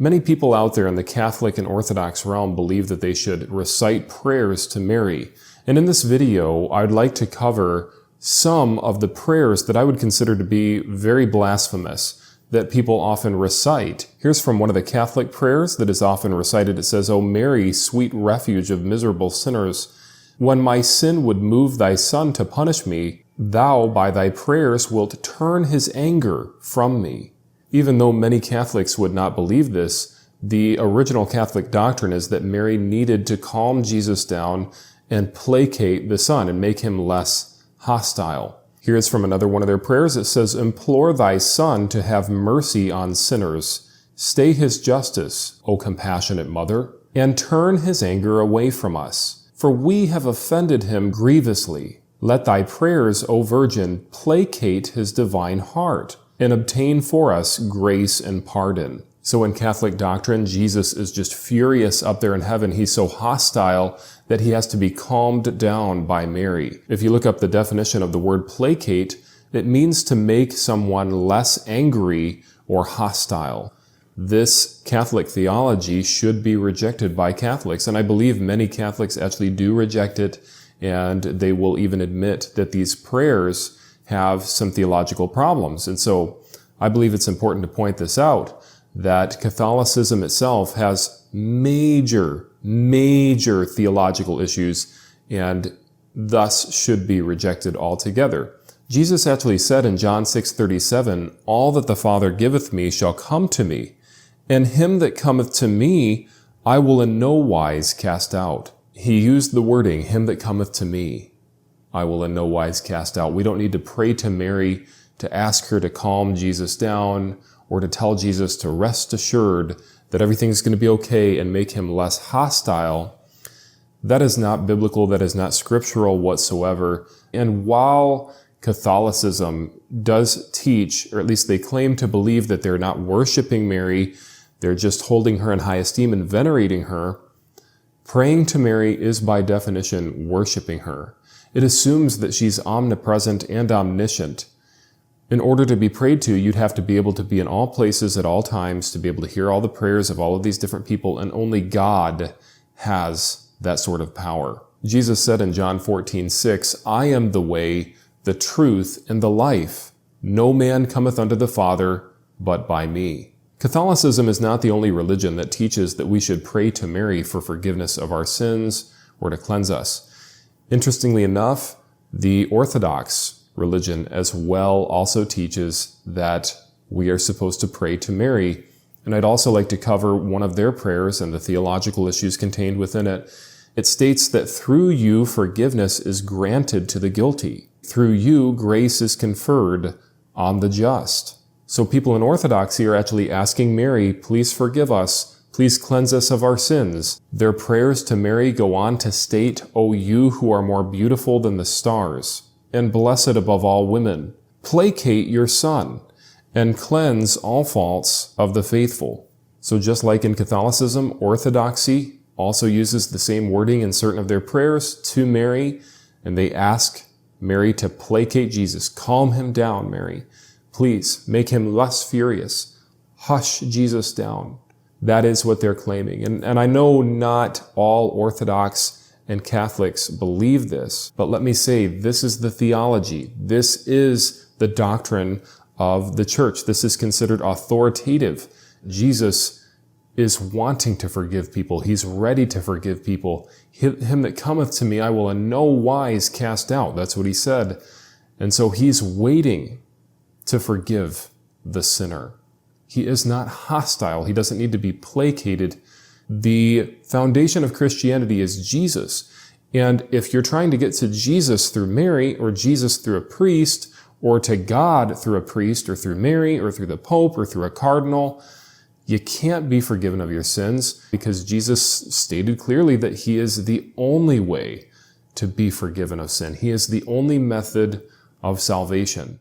Many people out there in the Catholic and Orthodox realm believe that they should recite prayers to Mary. And in this video, I'd like to cover some of the prayers that I would consider to be very blasphemous, that people often recite. Here's from one of the Catholic prayers that is often recited. It says, "O Mary, sweet refuge of miserable sinners, when my sin would move thy Son to punish me, thou by thy prayers wilt turn his anger from me." Even though many Catholics would not believe this, the original Catholic doctrine is that Mary needed to calm Jesus down and placate the Son and make him less hostile. Here's from another one of their prayers. It says, "Implore thy Son to have mercy on sinners. Stay his justice, O compassionate Mother, and turn his anger away from us. For we have offended him grievously. Let thy prayers, O Virgin, placate his divine heart, and obtain for us grace and pardon." So in Catholic doctrine, Jesus is just furious up there in heaven. He's so hostile that he has to be calmed down by Mary. If you look up the definition of the word placate, it means to make someone less angry or hostile. This Catholic theology should be rejected by Catholics, and I believe many Catholics actually do reject it, and they will even admit that these prayers have some theological problems. And so I believe it's important to point this out, that Catholicism itself has major theological issues and thus should be rejected altogether. Jesus actually said in John 6:37, "All that the Father giveth me shall come to me, and him that cometh to me I will in no wise cast out." He used the wording, "him that cometh to me I will in no wise cast out." We don't need to pray to Mary to ask her to calm Jesus down or to tell Jesus to rest assured that everything's going to be okay and make him less hostile. That is not biblical. That is not scriptural whatsoever. And while Catholicism does teach, or at least they claim to believe, that they're not worshiping Mary, they're just holding her in high esteem and venerating her, praying to Mary is by definition worshiping her. It assumes that she's omnipresent and omniscient. In order to be prayed to, you'd have to be able to be in all places at all times, to be able to hear all the prayers of all of these different people, and only God has that sort of power. Jesus said in John 14:6, "I am the way, the truth, and the life. No man cometh unto the Father but by me." Catholicism is not the only religion that teaches that we should pray to Mary for forgiveness of our sins or to cleanse us. Interestingly enough, the Orthodox religion as well also teaches that we are supposed to pray to Mary. And I'd also like to cover one of their prayers and the theological issues contained within it. It states that through you forgiveness is granted to the guilty. Through you grace is conferred on the just. So people in Orthodoxy are actually asking Mary, please forgive us. Please cleanse us of our sins. Their prayers to Mary go on to state, "O you who are more beautiful than the stars, and blessed above all women, placate your Son, and cleanse all faults of the faithful." So just like in Catholicism, Orthodoxy also uses the same wording in certain of their prayers to Mary, and they ask Mary to placate Jesus. Calm him down, Mary. Please make him less furious. Hush Jesus down. That is what they're claiming. And I know not all Orthodox and Catholics believe this, but let me say, this is the theology. This is the doctrine of the church. This is considered authoritative. Jesus is wanting to forgive people. He's ready to forgive people. Him that cometh to me, I will in no wise cast out. That's what he said. And so he's waiting to forgive the sinner. He is not hostile. He doesn't need to be placated. The foundation of Christianity is Jesus. And if you're trying to get to Jesus through Mary, or Jesus through a priest, or to God through a priest, or through Mary, or through the Pope, or through a cardinal, you can't be forgiven of your sins, because Jesus stated clearly that he is the only way to be forgiven of sin. He is the only method of salvation.